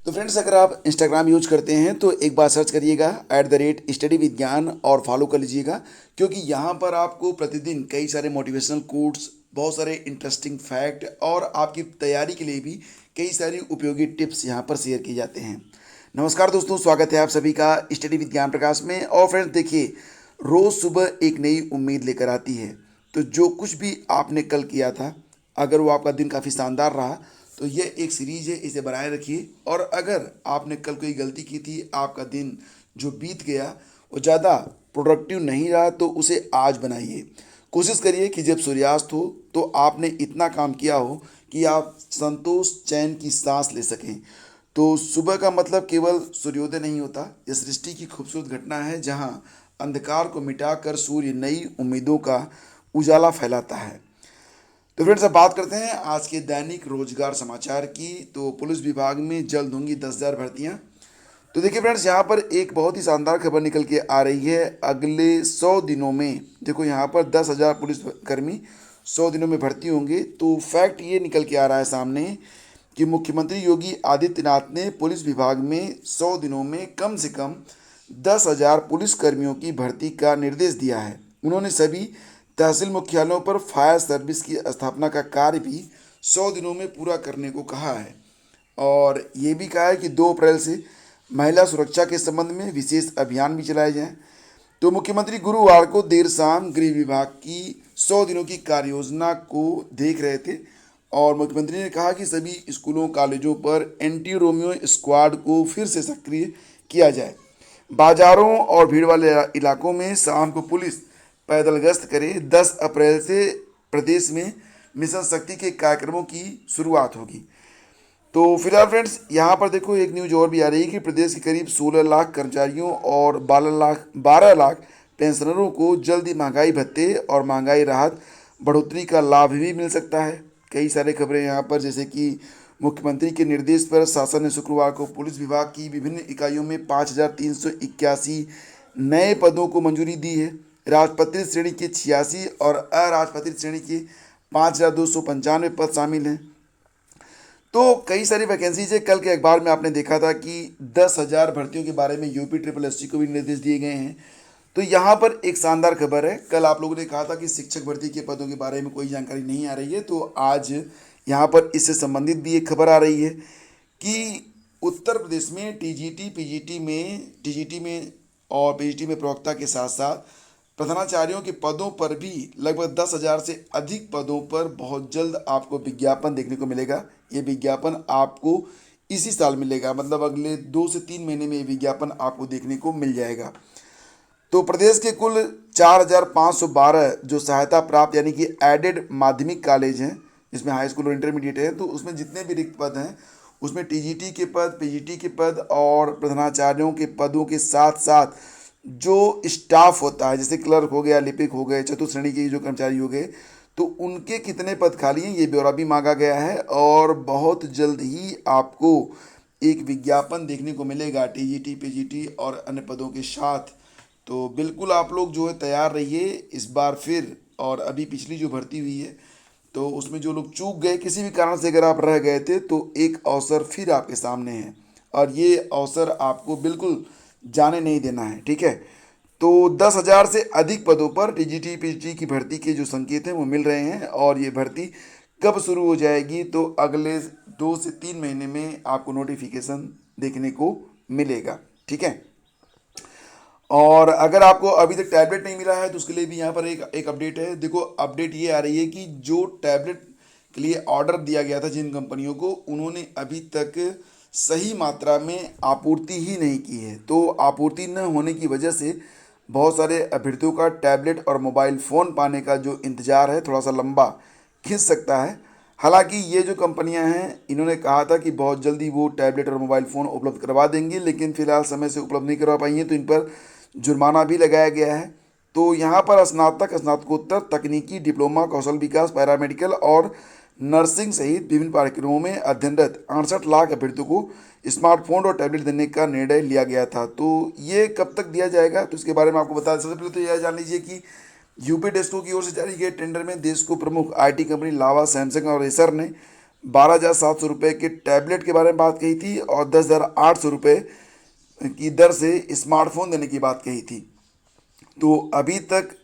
तो फ्रेंड्स, अगर आप इंस्टाग्राम यूज करते हैं तो एक बार सर्च करिएगा @स्टडी विज्ञान और फॉलो कर लीजिएगा, क्योंकि यहाँ पर आपको प्रतिदिन कई सारे मोटिवेशनल कोट्स, बहुत सारे इंटरेस्टिंग फैक्ट और आपकी तैयारी के लिए भी कई सारी उपयोगी टिप्स यहाँ पर शेयर किए जाते हैं। नमस्कार दोस्तों, स्वागत है आप सभी का स्टडी विज्ञान प्रकाश में। और फ्रेंड्स देखिए, रोज़ सुबह एक नई उम्मीद लेकर आती है। तो जो कुछ भी आपने कल किया था, अगर वो आपका दिन काफ़ी शानदार रहा तो ये एक सीरीज है, इसे बनाए रखिए। और अगर आपने कल कोई गलती की थी, आपका दिन जो बीत गया वो ज़्यादा प्रोडक्टिव नहीं रहा, तो उसे आज बनाइए। कोशिश करिए कि जब सूर्यास्त हो तो आपने इतना काम किया हो कि आप संतोष चैन की सांस ले सकें। तो सुबह का मतलब केवल सूर्योदय नहीं होता, यह सृष्टि की खूबसूरत घटना है जहां अंधकार को मिटाकर सूर्य नई उम्मीदों का उजाला फैलाता है। तो फ्रेंड्स, अब बात करते हैं आज के दैनिक रोजगार समाचार की। तो पुलिस विभाग में जल्द होंगी 10,000 भर्तियां। तो देखिए फ्रेंड्स, यहाँ पर एक बहुत ही शानदार खबर निकल के आ रही है। अगले 100 दिनों में देखो, यहाँ पर 10,000 पुलिसकर्मी 100 दिनों में भर्ती होंगे। तो फैक्ट ये निकल के आ रहा है सामने कि मुख्यमंत्री योगी आदित्यनाथ ने पुलिस विभाग में 100 दिनों में कम से कम 10,000 पुलिसकर्मियों की भर्ती का निर्देश दिया है। उन्होंने सभी तहसील मुख्यालयों पर फायर सर्विस की स्थापना का कार्य भी 100 दिनों में पूरा करने को कहा है। और ये भी कहा है कि 2 अप्रैल से महिला सुरक्षा के संबंध में विशेष अभियान भी चलाए जाएं। तो मुख्यमंत्री गुरुवार को देर शाम गृह विभाग की 100 दिनों की कार्य योजना को देख रहे थे और मुख्यमंत्री ने कहा कि सभी स्कूलों कॉलेजों पर एंटी रोमियो स्क्वाड को फिर से सक्रिय किया जाए। बाजारों और भीड़ वाले इलाकों में शाम को पुलिस पैदल गश्त करे। 10 अप्रैल से प्रदेश में मिशन शक्ति के कार्यक्रमों की शुरुआत होगी। तो फिलहाल फ्रेंड्स, यहाँ पर देखो एक न्यूज और भी आ रही है कि प्रदेश के करीब 16 लाख कर्मचारियों और 12 लाख पेंशनरों को जल्दी महंगाई भत्ते और महंगाई राहत बढ़ोतरी का लाभ भी मिल सकता है। कई सारे खबरें यहाँ पर, जैसे कि मुख्यमंत्री के निर्देश पर शासन ने शुक्रवार को पुलिस विभाग की विभिन्न इकाइयों में 5,381 नए पदों को मंजूरी दी है। राजपत्रित श्रेणी के 86 और अराजपत्रित श्रेणी के 5,295 पद शामिल हैं। तो कई सारी वैकेंसीज है। कल के अखबार में आपने देखा था कि 10,000 भर्तियों के बारे में UPSSC को भी निर्देश दिए गए हैं। तो यहाँ पर एक शानदार खबर है। कल आप लोगों ने कहा था कि शिक्षक भर्ती के पदों के बारे में कोई जानकारी नहीं आ रही है, तो आज यहाँ पर इससे संबंधित भी एक खबर आ रही है कि उत्तर प्रदेश में टीजीटी में और पीजीटी में प्रवक्ता के साथ साथ प्रधानाचार्यों के पदों पर भी लगभग 10,000 से अधिक पदों पर बहुत जल्द आपको विज्ञापन देखने को मिलेगा। ये विज्ञापन आपको इसी साल मिलेगा, मतलब अगले 2 से 3 महीने में ये विज्ञापन आपको देखने को मिल जाएगा। तो प्रदेश के कुल 4,512 जो सहायता प्राप्त यानी कि एडेड माध्यमिक कॉलेज हैं, जिसमें हाई स्कूल और इंटरमीडिएट है, तो उसमें जितने भी रिक्त पद हैं उसमें टीजीटी के पद, पीजीटी के पद और प्रधानाचार्यों के पदों के साथ साथ जो स्टाफ होता है, जैसे क्लर्क हो गया, लिपिक हो गए, चतुर्थ श्रेणी के जो कर्मचारी हो गए, तो उनके कितने पद खाली हैं ये ब्यौरा भी मांगा गया है। और बहुत जल्द ही आपको एक विज्ञापन देखने को मिलेगा टीजीटी, पीजीटी और अन्य पदों के साथ। तो बिल्कुल आप लोग जो है तैयार रहिए इस बार फिर। और अभी पिछली जो भर्ती हुई है तो उसमें जो लोग चूक गए किसी भी कारण से, अगर आप रह गए थे, तो एक अवसर फिर आपके सामने है और ये अवसर आपको बिल्कुल जाने नहीं देना है, ठीक है। तो 10,000 से अधिक पदों पर टीजीटी पीजीटी की भर्ती के जो संकेत हैं वो मिल रहे हैं। और ये भर्ती कब शुरू हो जाएगी, तो अगले 2 से 3 महीने में आपको नोटिफिकेशन देखने को मिलेगा, ठीक है। और अगर आपको अभी तक टैबलेट नहीं मिला है तो उसके लिए भी यहाँ पर एक अपडेट है। देखो, अपडेट ये आ रही है कि जो टैबलेट के लिए ऑर्डर दिया गया था जिन कंपनियों को, उन्होंने अभी तक सही मात्रा में आपूर्ति ही नहीं की है। तो आपूर्ति न होने की वजह से बहुत सारे अभ्यर्थियों का टैबलेट और मोबाइल फ़ोन पाने का जो इंतज़ार है थोड़ा सा लंबा खिंच सकता है। हालांकि ये जो कंपनियां हैं इन्होंने कहा था कि बहुत जल्दी वो टैबलेट और मोबाइल फ़ोन उपलब्ध करवा देंगी, लेकिन फ़िलहाल समय से उपलब्ध नहीं करवा पाई हैं, तो इन पर जुर्माना भी लगाया गया है। तो यहाँ पर स्नातक, स्नातकोत्तर, तकनीकी, डिप्लोमा, कौशल विकास, पैरामेडिकल और नर्सिंग सहित विभिन्न कार्यक्रमों में अध्ययनरत 68 लाख अभ्यर्थियों को स्मार्टफोन और टैबलेट देने का निर्णय लिया गया था। तो ये कब तक दिया जाएगा, तो इसके बारे में आपको बता दें। सबसे पहले तो यह जान लीजिए कि यूपी डेस्को की ओर से जारी गए टेंडर में देश को प्रमुख IT कंपनी लावा, सैमसंग और एसर ने 12,700 रुपये के टैबलेट के बारे में बात कही थी और 10,800 रुपये की दर से स्मार्टफोन देने की बात कही थी। तो अभी तक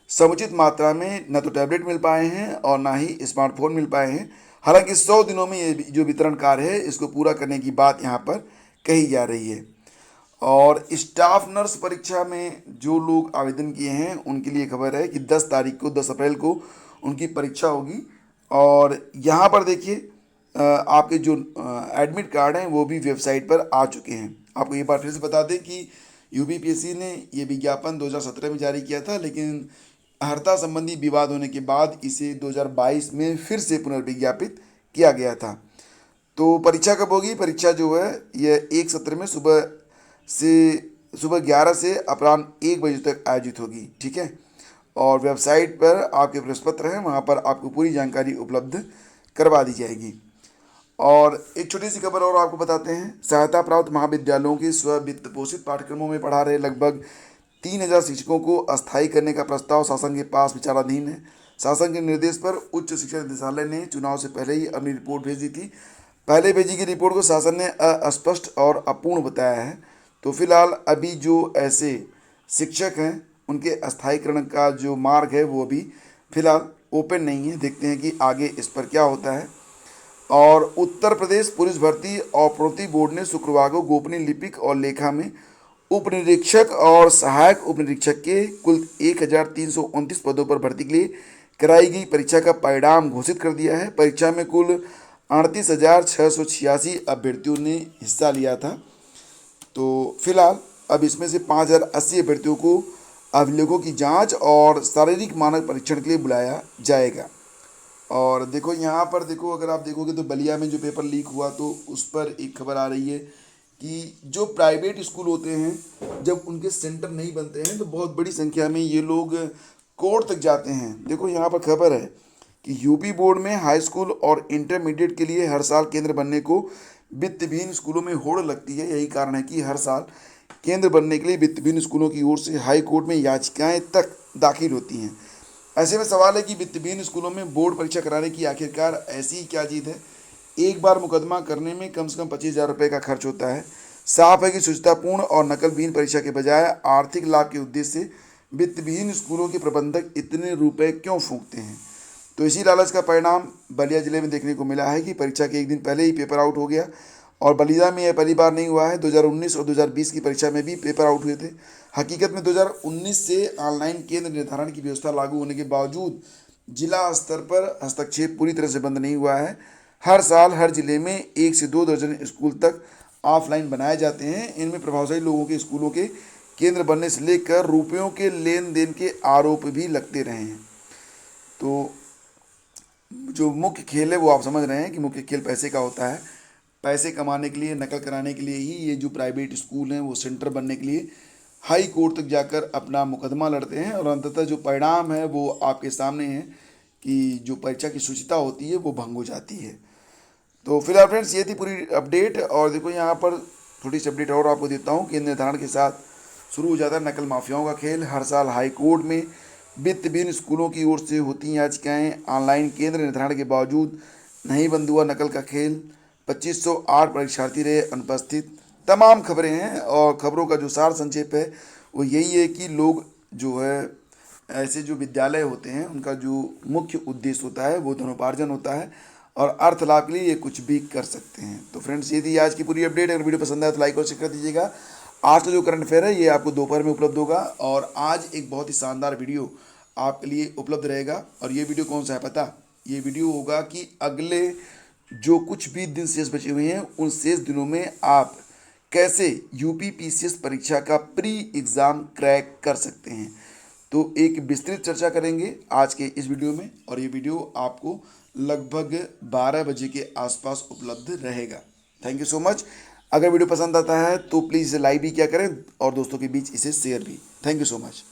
समुचित मात्रा में न तो टैबलेट मिल पाए हैं और ना ही स्मार्टफोन मिल पाए हैं। हालांकि 100 दिनों में ये जो वितरण कार्य है इसको पूरा करने की बात यहाँ पर कही जा रही है। और स्टाफ नर्स परीक्षा में जो लोग आवेदन किए हैं उनके लिए खबर है कि 10 अप्रैल को उनकी परीक्षा होगी। और यहाँ पर देखिए आपके जो एडमिट कार्ड हैं वो भी वेबसाइट पर आ चुके हैं। आपको ये बात फिर से बता दें कि यूपीपीएससी ने ये विज्ञापन 2017 में जारी किया था, लेकिन अर्हता संबंधी विवाद होने के बाद इसे 2022 में फिर से पुनर्विज्ञापित किया गया था। तो परीक्षा कब होगी? परीक्षा जो है यह एक सत्र में सुबह 11 से अपराह्न 1 बजे तक आयोजित होगी। ठीक है, और वेबसाइट पर आपके प्रश्न पत्र हैं, वहाँ पर आपको पूरी जानकारी उपलब्ध करवा दी जाएगी। और एक छोटी सी खबर और आपको बताते हैं, सहायता प्राप्त महाविद्यालयों के स्व वित्त पोषित पाठ्यक्रमों में पढ़ा रहे लगभग 3,000 शिक्षकों को अस्थायी करने का प्रस्ताव शासन के पास विचाराधीन है। शासन के निर्देश पर उच्च शिक्षा निदेशालय ने चुनाव से पहले ही अपनी रिपोर्ट भेज दी थी। पहले भेजी गई रिपोर्ट को शासन ने अस्पष्ट और अपूर्ण बताया है। तो फिलहाल अभी जो ऐसे शिक्षक हैं उनके अस्थायीकरण का जो मार्ग है वो अभी फिलहाल ओपन नहीं है। देखते हैं कि आगे इस पर क्या होता है। और उत्तर प्रदेश पुलिस भर्ती और प्रोन्नति बोर्ड ने शुक्रवार को गोपनीय लिपिक और लेखा में उप निरीक्षक और सहायक उप निरीक्षक के कुल 1,329 पदों पर भर्ती के लिए कराई गई परीक्षा का परिणाम घोषित कर दिया है। परीक्षा में कुल 38,686 अभ्यर्थियों ने हिस्सा लिया था। तो फिलहाल अब इसमें से 5,080 अभ्यर्थियों को अभिलेखों की जांच और शारीरिक मानक परीक्षण के लिए बुलाया जाएगा। और देखो यहाँ पर देखो, अगर आप देखोगे तो बलिया में जो पेपर लीक हुआ तो उस पर एक खबर आ रही है कि जो प्राइवेट स्कूल होते हैं जब उनके सेंटर नहीं बनते हैं तो बहुत बड़ी संख्या में ये लोग कोर्ट तक जाते हैं। देखो यहाँ पर खबर है कि यूपी बोर्ड में हाई स्कूल और इंटरमीडिएट के लिए हर साल केंद्र बनने को वित्तविहीन स्कूलों में होड़ लगती है। यही कारण है कि हर साल केंद्र बनने के लिए वित्तविहीन स्कूलों की ओर से हाई कोर्ट में याचिकाएं तक दाखिल होती हैं। ऐसे में सवाल है कि वित्तविहीन स्कूलों में बोर्ड परीक्षा कराने की आखिरकार ऐसी ही क्या चीज़ है? एक बार मुकदमा करने में कम से कम 25,000 रुपये का खर्च होता है। साफ है कि शुचितापूर्ण और नकलविहीन परीक्षा के बजाय आर्थिक लाभ के उद्देश्य से वित्तविहीन स्कूलों के प्रबंधक इतने रुपए क्यों फूंकते हैं? तो इसी लालच का परिणाम बलिया जिले में देखने को मिला है कि परीक्षा के एक दिन पहले ही पेपर आउट हो गया। और बलिया में यह पहली बार नहीं हुआ है, 2019 और 2020 की परीक्षा में भी पेपर आउट हुए थे। हकीकत में 2019 से ऑनलाइन केंद्र निर्धारण की व्यवस्था लागू होने के बावजूद जिला स्तर पर हस्तक्षेप पूरी तरह से बंद नहीं हुआ है। हर साल हर जिले में 1 से 2 दर्जन स्कूल तक ऑफलाइन बनाए जाते हैं। इनमें प्रभावशाली लोगों के स्कूलों के केंद्र बनने से लेकर रुपयों के लेन देन के आरोप भी लगते रहे हैं। तो जो मुख्य खेल है वो आप समझ रहे हैं कि मुख्य खेल पैसे का होता है। पैसे कमाने के लिए, नकल कराने के लिए ही ये जो प्राइवेट स्कूल हैं वो सेंटर बनने के लिए हाई कोर्ट तक जाकर अपना मुकदमा लड़ते हैं। और अंततः जो परिणाम है वो आपके सामने है कि जो परीक्षा की शुचिता होती है वो भंग हो जाती है। तो फिलहाल फ्रेंड्स ये थी पूरी अपडेट। और देखो यहाँ पर थोड़ी सी अपडेट और आपको देता हूँ। केंद्र निर्धारण के साथ शुरू हो जाता है नकल माफियाओं का खेल। हर साल हाई कोर्ट में वित्तविहीन स्कूलों की ओर से होती हैं याचिकाएँ। ऑनलाइन केंद्र निर्धारण के बावजूद नहीं बंद हुआ नकल का खेल। 2508 परीक्षार्थी रहे अनुपस्थित। तमाम खबरें हैं और खबरों का जो सार संक्षेप है वो यही है कि लोग जो है ऐसे जो विद्यालय होते हैं उनका जो मुख्य उद्देश्य होता है वो धनोपार्जन होता है और अर्थ लाभ के लिए ये कुछ भी कर सकते हैं। तो फ्रेंड्स ये थी आज की पूरी अपडेट। अगर वीडियो पसंद आए तो लाइक और शेयर कर दीजिएगा। आज का जो करंट अफेयर है ये आपको दोपहर में उपलब्ध होगा और आज एक बहुत ही शानदार वीडियो आपके लिए उपलब्ध रहेगा। और ये वीडियो कौन सा है पता? ये वीडियो होगा कि अगले जो कुछ भी दिन शेष बचे हुए हैं उन शेष दिनों में आप कैसे यूपीपीसीएस परीक्षा का प्री एग्ज़ाम क्रैक कर सकते हैं। तो एक विस्तृत चर्चा करेंगे आज के इस वीडियो में और ये वीडियो आपको लगभग 12 बजे के आसपास उपलब्ध रहेगा। Thank you so much. अगर वीडियो पसंद आता है तो प्लीज़ इसे लाइक भी किया करें और दोस्तों के बीच इसे शेयर भी। Thank you so much.